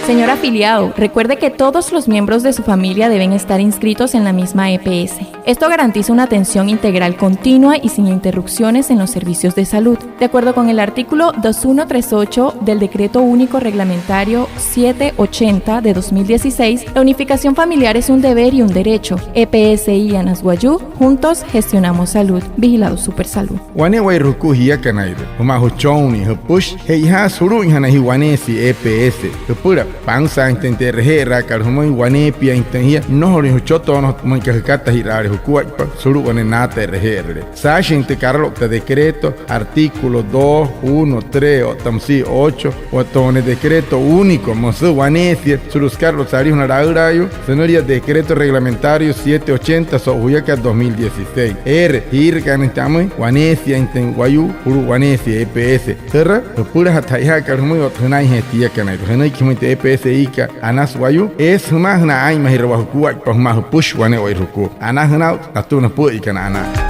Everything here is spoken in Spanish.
Señor afiliado, recuerde que todos los miembros de su familia deben estar inscritos en la misma EPS. Esto garantiza una atención integral continua y sin interrupciones en los servicios de salud. De acuerdo con el artículo 2138 del Decreto Único Reglamentario 780 de 2016, la unificación familiar es un deber y un derecho. EPS y Anasguayú, juntos gestionamos salud. Vigilado Supersalud. Wane wai ruku hiya kanaido. Uma huchoni, hupush, heiha suru ihana hiwanesi EPS. Hupura pansa intente rehera karhumo wanepia intehia nohori huchoto no mankakata hirare hukua suru wane nata rehere. Sashin te carlo te decreto artículo 2, 1, 3 o tamsi 8 o tone decreto único mosu wanesi surus carlos sari una raurayo senoria decreto reglamentario 780 so huyaka 2016. Ir kanitamo wanesi inten wayu uru wanesi EPS. Terra hupura hataiha karhumo otunai hetia kanaido. Henai kimite EPS ika Anasguayú es más na ay más robajo cuac pues más push wane oiruku anahna atuna pu ikana ana